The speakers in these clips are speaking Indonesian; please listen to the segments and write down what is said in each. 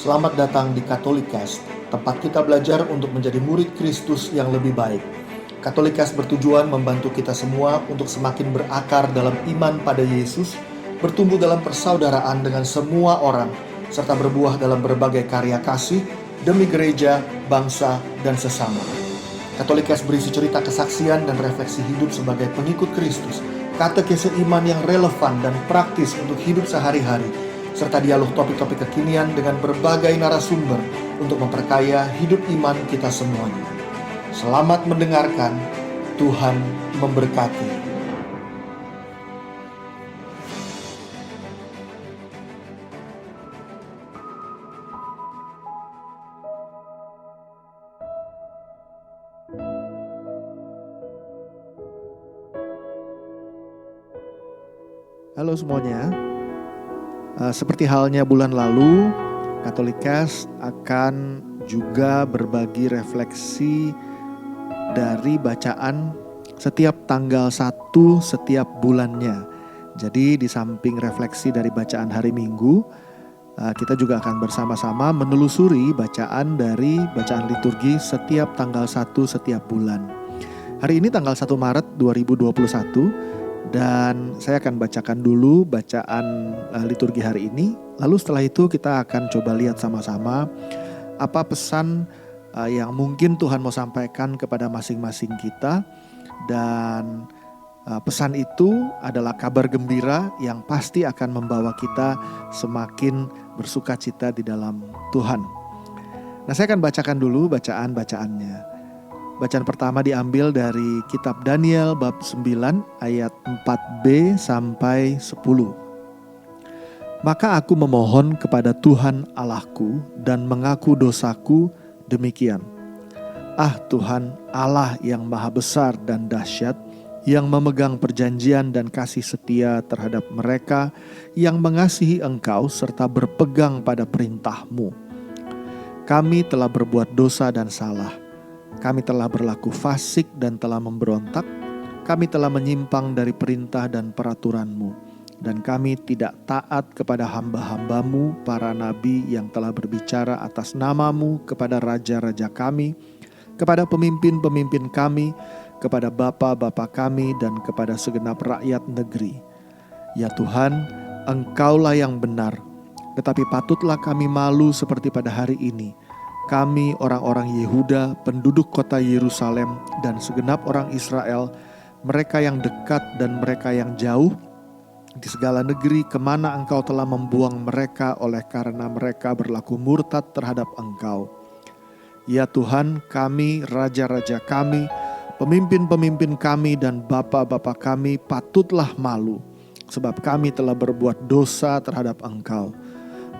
Selamat datang di Katolikast, tempat kita belajar untuk menjadi murid Kristus yang lebih baik. Katolikast bertujuan membantu kita semua untuk semakin berakar dalam iman pada Yesus, bertumbuh dalam persaudaraan dengan semua orang, serta berbuah dalam berbagai karya kasih demi gereja, bangsa, dan sesama. Katolikast berisi cerita kesaksian dan refleksi hidup sebagai pengikut Kristus, katekese iman yang relevan dan praktis untuk hidup sehari-hari, serta dialog topik-topik kekinian dengan berbagai narasumber untuk memperkaya hidup iman kita semuanya. Selamat mendengarkan, Tuhan memberkati. Halo semuanya. Seperti halnya bulan lalu, Katolikast akan juga berbagi refleksi dari bacaan setiap tanggal 1 setiap bulannya. Jadi di samping refleksi dari bacaan hari Minggu, kita juga akan bersama-sama menelusuri bacaan dari bacaan liturgi setiap tanggal 1 setiap bulan. Hari ini tanggal 1 Maret 2021. Dan saya akan bacakan dulu bacaan liturgi hari ini. Lalu setelah itu kita akan coba lihat sama-sama apa pesan yang mungkin Tuhan mau sampaikan kepada masing-masing kita. Dan pesan itu adalah kabar gembira yang pasti akan membawa kita semakin bersukacita di dalam Tuhan. Nah, saya akan bacakan dulu bacaan-bacaannya. Bacaan pertama diambil dari kitab Daniel bab 9 ayat 4b sampai 10. Maka aku memohon kepada Tuhan Allahku dan mengaku dosaku demikian. Ah Tuhan Allah yang maha besar dan dahsyat, yang memegang perjanjian dan kasih setia terhadap mereka yang mengasihi Engkau serta berpegang pada perintah-Mu. Kami telah berbuat dosa dan salah. Kami telah berlaku fasik dan telah memberontak. Kami telah menyimpang dari perintah dan peraturan-Mu. Dan kami tidak taat kepada hamba-hamba-Mu, para nabi yang telah berbicara atas nama-Mu kepada raja-raja kami, kepada pemimpin-pemimpin kami, kepada bapa-bapa kami, dan kepada segenap rakyat negeri. Ya Tuhan, Engkaulah yang benar, tetapi patutlah kami malu seperti pada hari ini. Kami orang-orang Yehuda, penduduk kota Yerusalem, dan segenap orang Israel, mereka yang dekat dan mereka yang jauh, di segala negeri kemana Engkau telah membuang mereka oleh karena mereka berlaku murtad terhadap Engkau. Ya Tuhan, kami, raja-raja kami, pemimpin-pemimpin kami, dan bapa-bapa kami patutlah malu, sebab kami telah berbuat dosa terhadap Engkau.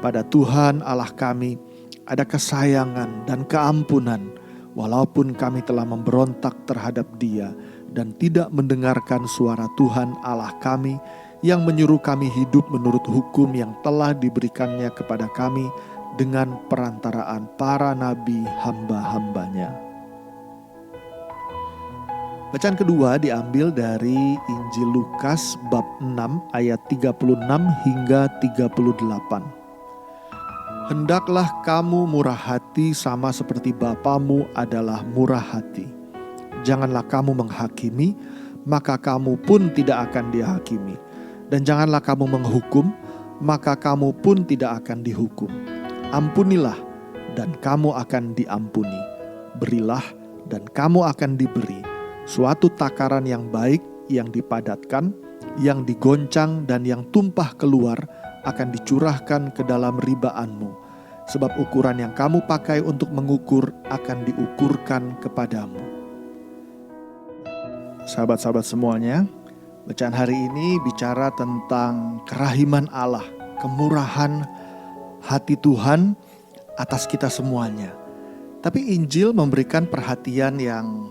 Pada Tuhan Allah kami ada kesayangan dan keampunan, walaupun kami telah memberontak terhadap Dia dan tidak mendengarkan suara Tuhan Allah kami yang menyuruh kami hidup menurut hukum yang telah diberikannya kepada kami dengan perantaraan para nabi hamba-hambanya. Bacaan kedua diambil dari Injil Lukas bab 6 ayat 36 hingga 38. Hendaklah kamu murah hati sama seperti Bapamu adalah murah hati. Janganlah kamu menghakimi, maka kamu pun tidak akan dihakimi. Dan janganlah kamu menghukum, maka kamu pun tidak akan dihukum. Ampunilah, dan kamu akan diampuni. Berilah, dan kamu akan diberi. Suatu takaran yang baik, yang dipadatkan, yang digoncang, dan yang tumpah keluar, akan dicurahkan ke dalam ribaanmu, sebab ukuran yang kamu pakai untuk mengukur akan diukurkan kepadamu. Sahabat-sahabat semuanya, bacaan hari ini bicara tentang kerahiman Allah, kemurahan hati Tuhan atas kita semuanya. Tapi Injil memberikan perhatian yang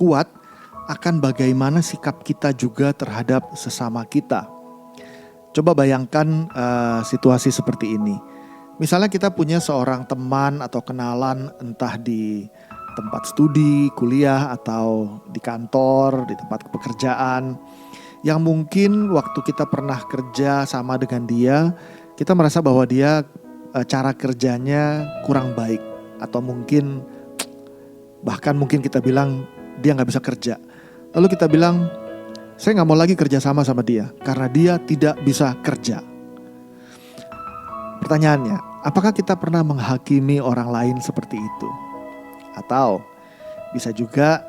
kuat akan bagaimana sikap kita juga terhadap sesama kita. Coba bayangkan situasi seperti ini. Misalnya kita punya seorang teman atau kenalan entah di tempat studi, kuliah, atau di kantor, di tempat pekerjaan, yang mungkin waktu kita pernah kerja sama dengan dia, kita merasa bahwa dia cara kerjanya kurang baik, atau bahkan mungkin kita bilang dia nggak bisa kerja. Lalu kita bilang, saya nggak mau lagi kerja sama dia karena dia tidak bisa kerja. Pertanyaannya, apakah kita pernah menghakimi orang lain seperti itu? Atau bisa juga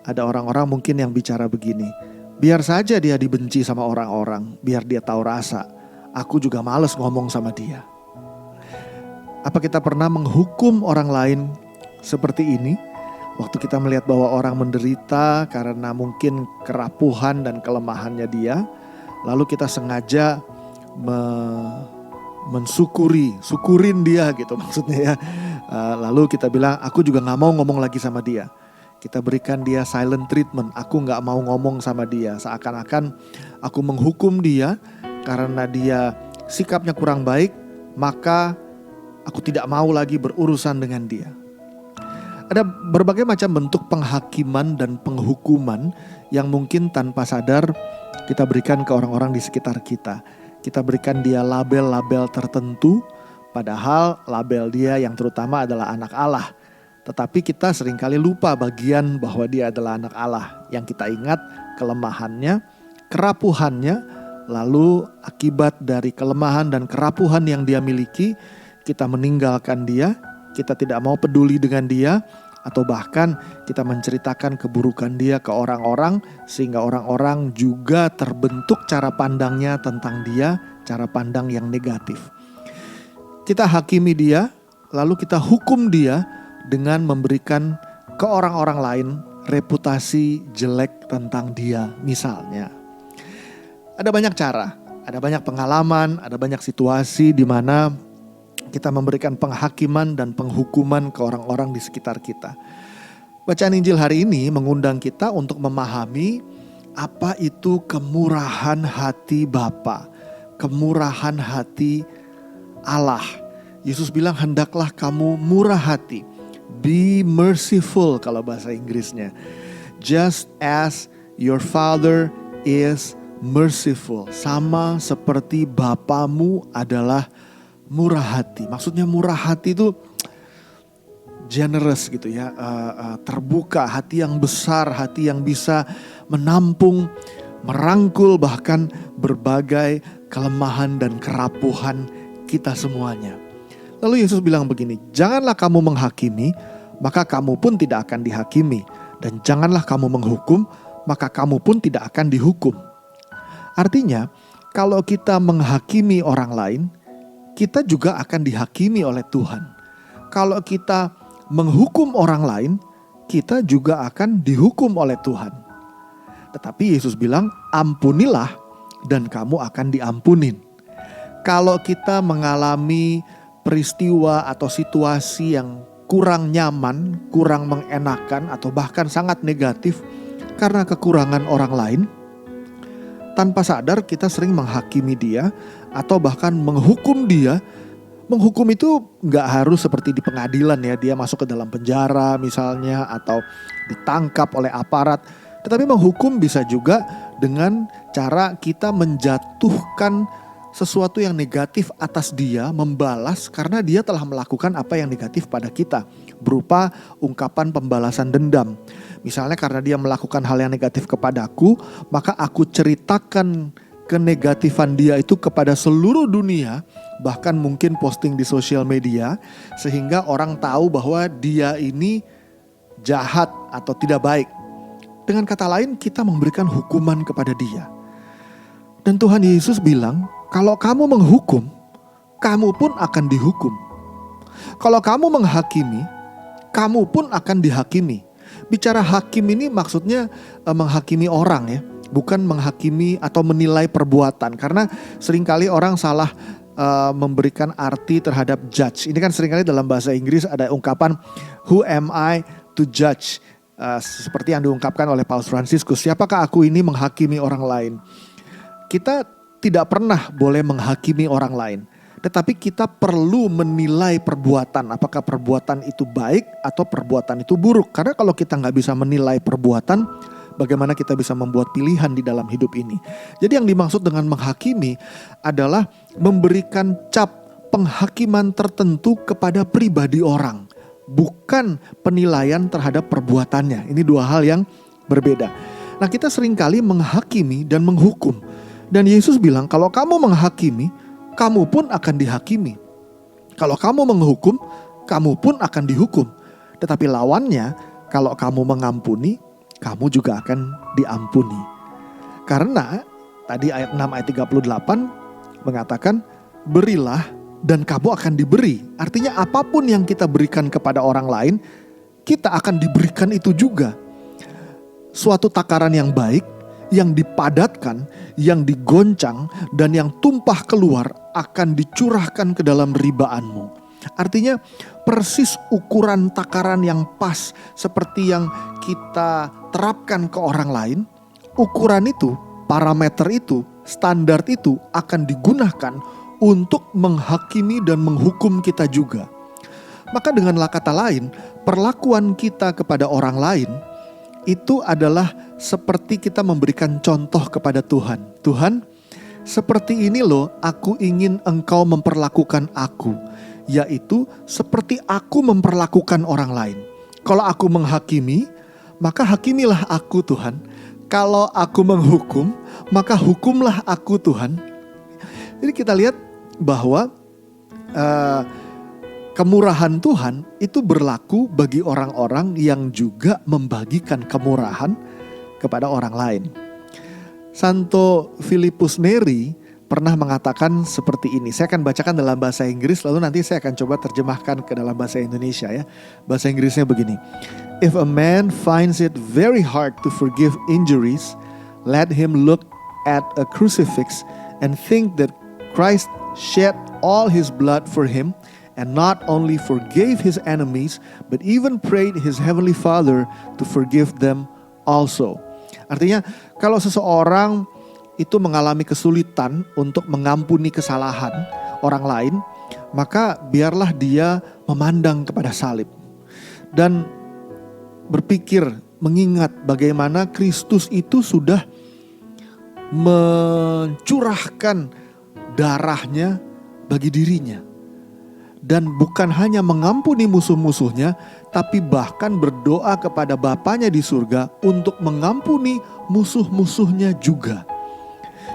ada orang-orang mungkin yang bicara begini, biar saja dia dibenci sama orang-orang, biar dia tahu rasa, aku juga males ngomong sama dia. Apa kita pernah menghukum orang lain seperti ini? Waktu kita melihat bahwa orang menderita karena mungkin kerapuhan dan kelemahannya dia, lalu kita sengaja syukurin dia gitu maksudnya ya. Lalu kita bilang, aku juga gak mau ngomong lagi sama dia. Kita berikan dia silent treatment, aku gak mau ngomong sama dia. Seakan-akan aku menghukum dia karena dia sikapnya kurang baik, maka aku tidak mau lagi berurusan dengan dia. Ada berbagai macam bentuk penghakiman dan penghukuman yang mungkin tanpa sadar kita berikan ke orang-orang di sekitar kita. Kita berikan dia label-label tertentu, padahal label dia yang terutama adalah anak Allah. Tetapi kita seringkali lupa bagian bahwa dia adalah anak Allah. Yang kita ingat kelemahannya, kerapuhannya, lalu akibat dari kelemahan dan kerapuhan yang dia miliki, kita meninggalkan dia, kita tidak mau peduli dengan dia, atau bahkan kita menceritakan keburukan dia ke orang-orang sehingga orang-orang juga terbentuk cara pandangnya tentang dia, cara pandang yang negatif. Kita hakimi dia, lalu kita hukum dia dengan memberikan ke orang-orang lain reputasi jelek tentang dia misalnya. Ada banyak cara, ada banyak pengalaman, ada banyak situasi di mana kita memberikan penghakiman dan penghukuman ke orang-orang di sekitar kita. Bacaan Injil hari ini mengundang kita untuk memahami apa itu kemurahan hati Bapa, kemurahan hati Allah. Yesus bilang, hendaklah kamu murah hati. Be merciful kalau bahasa Inggrisnya. Just as your Father is merciful. Sama seperti Bapamu adalah murah hati. Maksudnya murah hati itu generous gitu ya, terbuka, hati yang besar, hati yang bisa menampung, merangkul bahkan berbagai kelemahan dan kerapuhan kita semuanya. Lalu Yesus bilang begini, janganlah kamu menghakimi, maka kamu pun tidak akan dihakimi. Dan janganlah kamu menghukum, maka kamu pun tidak akan dihukum. Artinya, kalau kita menghakimi orang lain, kita juga akan dihakimi oleh Tuhan. Kalau kita menghukum orang lain, kita juga akan dihukum oleh Tuhan. Tetapi Yesus bilang, ampunilah dan kamu akan diampunin. Kalau kita mengalami peristiwa atau situasi yang kurang nyaman, kurang mengenakan, atau bahkan sangat negatif karena kekurangan orang lain, tanpa sadar kita sering menghakimi dia atau bahkan menghukum dia. Menghukum itu gak harus seperti di pengadilan ya, dia masuk ke dalam penjara misalnya atau ditangkap oleh aparat. Tetapi menghukum bisa juga dengan cara kita menjatuhkan sesuatu yang negatif atas dia, membalas karena dia telah melakukan apa yang negatif pada kita, berupa ungkapan pembalasan dendam. Misalnya karena dia melakukan hal yang negatif kepadaku, maka aku ceritakan kenegatifan dia itu kepada seluruh dunia, bahkan mungkin posting di sosial media, sehingga orang tahu bahwa dia ini jahat atau tidak baik. Dengan kata lain, kita memberikan hukuman kepada dia. Dan Tuhan Yesus bilang, kalau kamu menghukum, kamu pun akan dihukum. Kalau kamu menghakimi, kamu pun akan dihakimi. Bicara hakim ini maksudnya menghakimi orang ya, bukan menghakimi atau menilai perbuatan. Karena seringkali orang salah memberikan arti terhadap judge. Ini kan seringkali dalam bahasa Inggris ada ungkapan who am I to judge, seperti yang diungkapkan oleh Paus Fransiskus, siapakah aku ini menghakimi orang lain. Kita tidak pernah boleh menghakimi orang lain, tetapi kita perlu menilai perbuatan, apakah perbuatan itu baik atau perbuatan itu buruk. Karena kalau kita gak bisa menilai perbuatan, bagaimana kita bisa membuat pilihan di dalam hidup ini. Jadi yang dimaksud dengan menghakimi adalah memberikan cap penghakiman tertentu kepada pribadi orang, bukan penilaian terhadap perbuatannya. Ini dua hal yang berbeda. Nah, kita seringkali menghakimi dan menghukum. Dan Yesus bilang, kalau kamu menghakimi, kamu pun akan dihakimi. Kalau kamu menghukum, kamu pun akan dihukum. Tetapi lawannya, kalau kamu mengampuni, kamu juga akan diampuni. Karena tadi ayat 6 ayat 38 mengatakan, berilah dan kamu akan diberi. Artinya apapun yang kita berikan kepada orang lain, kita akan diberikan itu juga. Suatu takaran yang baik, yang dipadatkan, yang digoncang, dan yang tumpah keluar akan dicurahkan ke dalam ribaanmu. Artinya persis ukuran takaran yang pas seperti yang kita terapkan ke orang lain, ukuran itu, parameter itu, standar itu akan digunakan untuk menghakimi dan menghukum kita juga. Maka dengan kata lain, perlakuan kita kepada orang lain itu adalah seperti kita memberikan contoh kepada Tuhan. Tuhan, seperti ini loh aku ingin engkau memperlakukan aku, yaitu seperti aku memperlakukan orang lain. Kalau aku menghakimi, maka hakimilah aku Tuhan. Kalau aku menghukum, maka hukumlah aku Tuhan. Jadi kita lihat bahwa kemurahan Tuhan itu berlaku bagi orang-orang yang juga membagikan kemurahan kepada orang lain. Santo Filipus Neri pernah mengatakan seperti ini. Saya akan bacakan dalam bahasa Inggris, lalu nanti saya akan coba terjemahkan ke dalam bahasa Indonesia ya. Bahasa Inggrisnya begini. If a man finds it very hard to forgive injuries, let him look at a crucifix and think that Christ shed all his blood for him, and not only forgave his enemies, but even prayed his heavenly Father to forgive them also. Artinya, kalau seseorang itu mengalami kesulitan untuk mengampuni kesalahan orang lain, maka biarlah dia memandang kepada salib dan berpikir, mengingat bagaimana Kristus itu sudah mencurahkan darahnya bagi dirinya. Dan bukan hanya mengampuni musuh-musuhnya, tapi bahkan berdoa kepada Bapanya di surga untuk mengampuni musuh-musuhnya juga.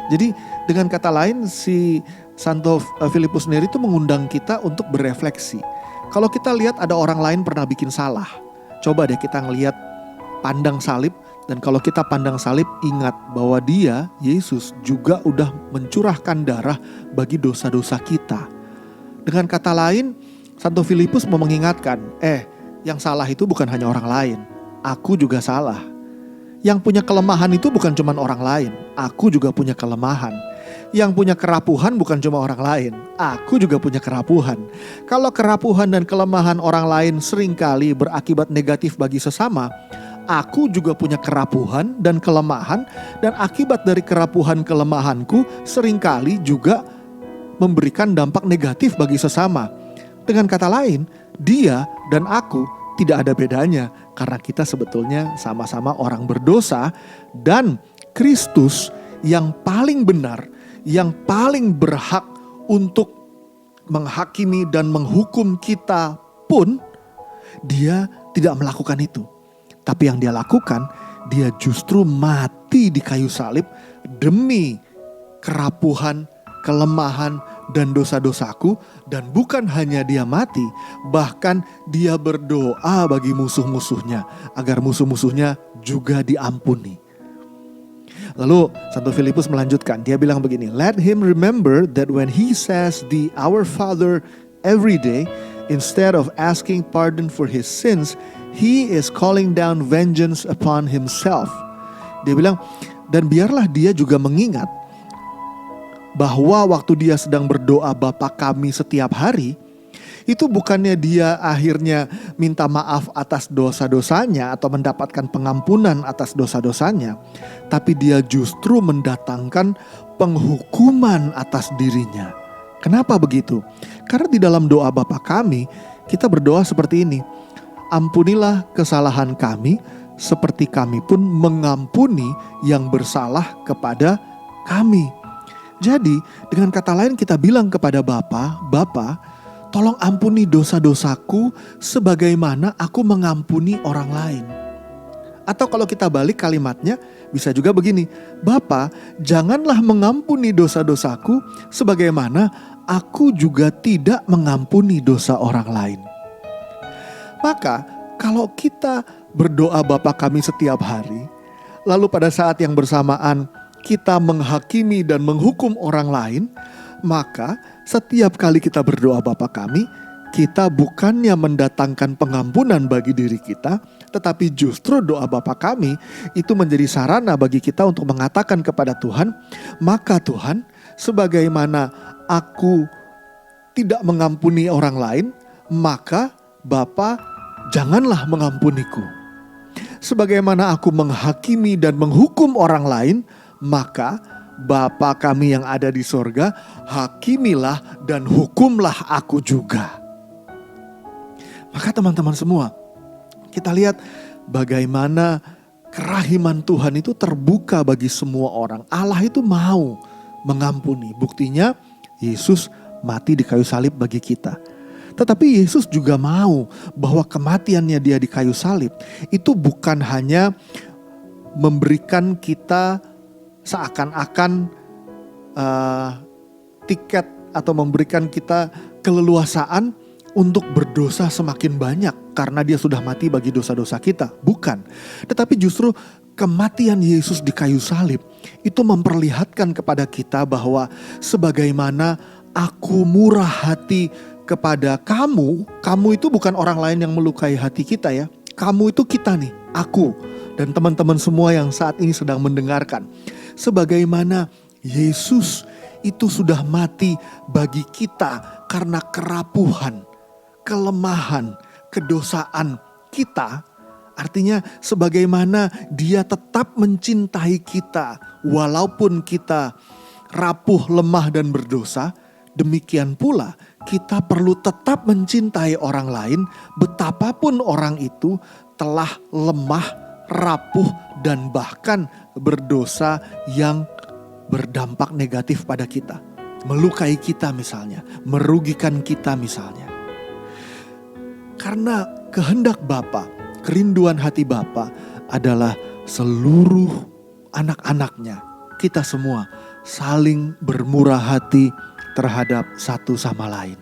Jadi dengan kata lain, si Santo Filipus Neri itu mengundang kita untuk berefleksi. Kalau kita lihat ada orang lain pernah bikin salah, coba deh kita ngelihat, pandang salib. Dan kalau kita pandang salib, ingat bahwa dia, Yesus, juga udah mencurahkan darah bagi dosa-dosa kita. Dengan kata lain, Santo Filipus mau mengingatkan, yang salah itu bukan hanya orang lain, aku juga salah. Yang punya kelemahan itu bukan cuma orang lain, aku juga punya kelemahan. Yang punya kerapuhan bukan cuma orang lain, aku juga punya kerapuhan. Kalau kerapuhan dan kelemahan orang lain seringkali berakibat negatif bagi sesama, aku juga punya kerapuhan dan kelemahan, dan akibat dari kerapuhan kelemahanku seringkali juga memberikan dampak negatif bagi sesama. Dengan kata lain, dia dan aku tidak ada bedanya, karena kita sebetulnya sama-sama orang berdosa, dan Kristus yang paling benar, yang paling berhak untuk menghakimi dan menghukum kita pun, dia tidak melakukan itu. Tapi yang dia lakukan, dia justru mati di kayu salib demi kerapuhan, kelemahan, dan dosa-dosaku. Dan bukan hanya dia mati, bahkan dia berdoa bagi musuh-musuhnya agar musuh-musuhnya juga diampuni. Lalu Santo Filipus melanjutkan, dia bilang begini, let him remember that when he says the Our Father every day, instead of asking pardon for his sins, he is calling down vengeance upon himself. Dia bilang, dan biarlah dia juga mengingat bahwa waktu dia sedang berdoa Bapa kami setiap hari, itu bukannya dia akhirnya minta maaf atas dosa-dosanya atau mendapatkan pengampunan atas dosa-dosanya, tapi dia justru mendatangkan penghukuman atas dirinya. Kenapa begitu? Karena di dalam doa Bapa kami, kita berdoa seperti ini, ampunilah kesalahan kami seperti kami pun mengampuni yang bersalah kepada kami. Jadi dengan kata lain kita bilang kepada Bapa, Bapa, tolong ampuni dosa-dosaku sebagaimana aku mengampuni orang lain. Atau kalau kita balik kalimatnya bisa juga begini, Bapa, janganlah mengampuni dosa-dosaku sebagaimana aku juga tidak mengampuni dosa orang lain. Maka kalau kita berdoa Bapa kami setiap hari, lalu pada saat yang bersamaan kita menghakimi dan menghukum orang lain, maka setiap kali kita berdoa Bapa kami, kita bukannya mendatangkan pengampunan bagi diri kita, tetapi justru doa Bapa kami itu menjadi sarana bagi kita untuk mengatakan kepada Tuhan, maka Tuhan, sebagaimana aku tidak mengampuni orang lain, maka Bapa janganlah mengampuniku. Sebagaimana aku menghakimi dan menghukum orang lain, maka Bapa kami yang ada di sorga, hakimilah dan hukumlah aku juga. Maka teman-teman semua, kita lihat bagaimana kerahiman Tuhan itu terbuka bagi semua orang. Allah itu mau mengampuni. Buktinya Yesus mati di kayu salib bagi kita. Tetapi Yesus juga mau bahwa kematiannya dia di kayu salib itu bukan hanya memberikan kita seakan-akan tiket atau memberikan kita keleluasaan untuk berdosa semakin banyak karena dia sudah mati bagi dosa-dosa kita. Bukan. Tetapi justru kematian Yesus di kayu salib itu memperlihatkan kepada kita bahwa sebagaimana aku murah hati kepada kamu, kamu itu bukan orang lain yang melukai hati kita ya. Kamu itu kita nih, aku dan teman-teman semua yang saat ini sedang mendengarkan. Sebagaimana Yesus itu sudah mati bagi kita karena kerapuhan, kelemahan, kedosaan kita. Artinya sebagaimana dia tetap mencintai kita walaupun kita rapuh, lemah dan berdosa, demikian pula kita perlu tetap mencintai orang lain betapapun orang itu telah lemah, rapuh dan bahkan berdosa yang berdampak negatif pada kita. Melukai kita misalnya, merugikan kita misalnya. Karena kehendak Bapa, kerinduan hati Bapa adalah seluruh anak-anaknya, kita semua saling bermurah hati terhadap satu sama lain.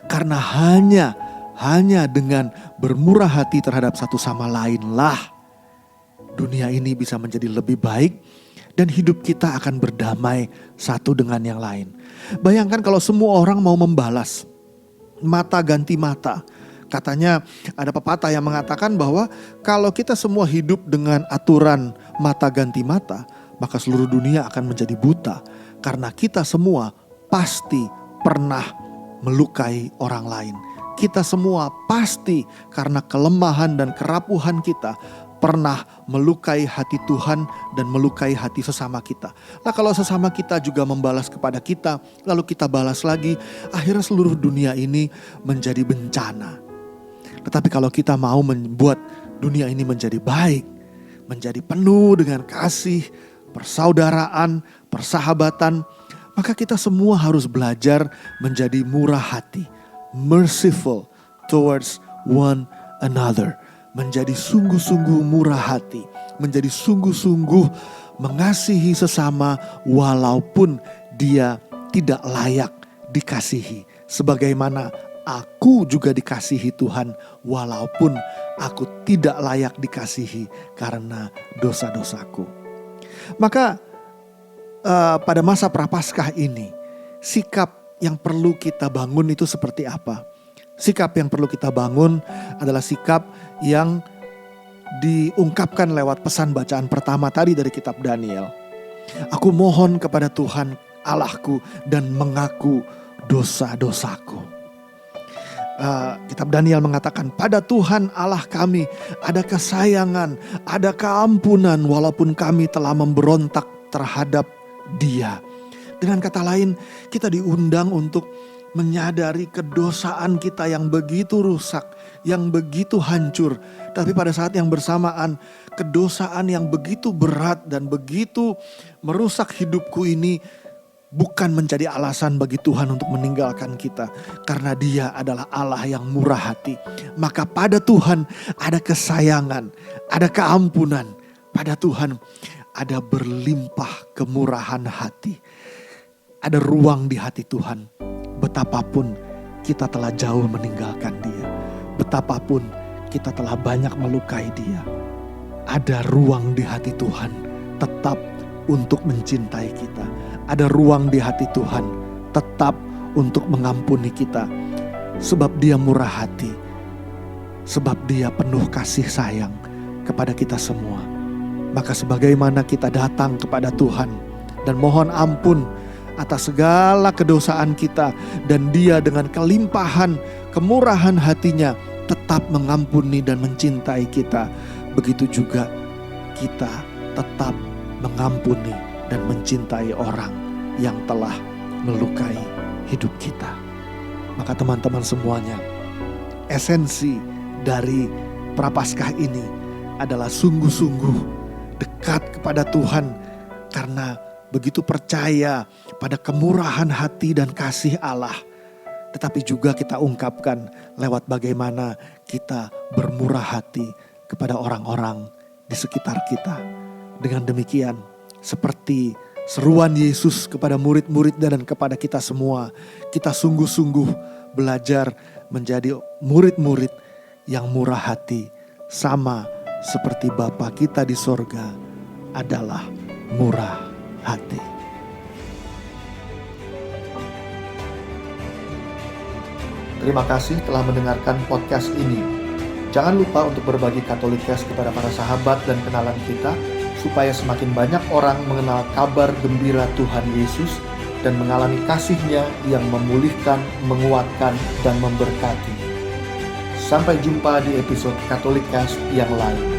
Karena hanya dengan bermurah hati terhadap satu sama lainlah dunia ini bisa menjadi lebih baik dan hidup kita akan berdamai satu dengan yang lain. Bayangkan kalau semua orang mau membalas, mata ganti mata. Katanya ada pepatah yang mengatakan bahwa kalau kita semua hidup dengan aturan mata ganti mata, maka seluruh dunia akan menjadi buta. Karena kita semua pasti pernah melukai orang lain. Kita semua pasti karena kelemahan dan kerapuhan kita pernah melukai hati Tuhan dan melukai hati sesama kita. Nah kalau sesama kita juga membalas kepada kita, lalu kita balas lagi, akhirnya seluruh dunia ini menjadi bencana. Tetapi kalau kita mau membuat dunia ini menjadi baik, menjadi penuh dengan kasih, persaudaraan, persahabatan, maka kita semua harus belajar menjadi murah hati, merciful towards one another. Menjadi sungguh-sungguh murah hati, menjadi sungguh-sungguh mengasihi sesama walaupun dia tidak layak dikasihi. Sebagaimana aku juga dikasihi Tuhan walaupun aku tidak layak dikasihi karena dosa-dosaku. Maka pada masa Prapaskah ini, sikap yang perlu kita bangun itu seperti apa? Sikap yang perlu kita bangun adalah sikap yang diungkapkan lewat pesan bacaan pertama tadi dari kitab Daniel. Aku mohon kepada Tuhan Allahku dan mengaku dosa-dosaku. Kitab Daniel mengatakan, pada Tuhan Allah kami ada kesayangan, ada keampunan walaupun kami telah memberontak terhadap Dia. Dengan kata lain, kita diundang untuk menyadari kedosaan kita yang begitu rusak, yang begitu hancur. Tapi pada saat yang bersamaan, kedosaan yang begitu berat dan begitu merusak hidupku ini bukan menjadi alasan bagi Tuhan untuk meninggalkan kita, karena Dia adalah Allah yang murah hati. Maka pada Tuhan ada kesayangan, ada keampunan. Pada Tuhan ada berlimpah kemurahan hati. Ada ruang di hati Tuhan. Betapapun kita telah jauh meninggalkan Dia, betapapun kita telah banyak melukai Dia, ada ruang di hati Tuhan tetap untuk mencintai kita. Ada ruang di hati Tuhan tetap untuk mengampuni kita. Sebab Dia murah hati. Sebab Dia penuh kasih sayang kepada kita semua. Maka sebagaimana kita datang kepada Tuhan dan mohon ampun atas segala kedosaan kita, dan Dia dengan kelimpahan kemurahan hatinya tetap mengampuni dan mencintai kita, begitu juga kita tetap mengampuni dan mencintai orang yang telah melukai hidup kita. Maka teman-teman semuanya, esensi dari Prapaskah ini adalah sungguh-sungguh dekat kepada Tuhan, karena begitu percaya pada kemurahan hati dan kasih Allah. Tetapi juga kita ungkapkan lewat bagaimana kita bermurah hati kepada orang-orang di sekitar kita. Dengan demikian, seperti seruan Yesus kepada murid-muridnya dan kepada kita semua, kita sungguh-sungguh belajar menjadi murid-murid yang murah hati, sama seperti Bapa kita di sorga adalah murah hati. Terima kasih telah mendengarkan podcast ini. Jangan lupa untuk berbagi Katolikes kepada para sahabat dan kenalan kita, supaya semakin banyak orang mengenal kabar gembira Tuhan Yesus dan mengalami kasih-Nya yang memulihkan, menguatkan, dan memberkati. Sampai jumpa di episode Katolikes yang lain.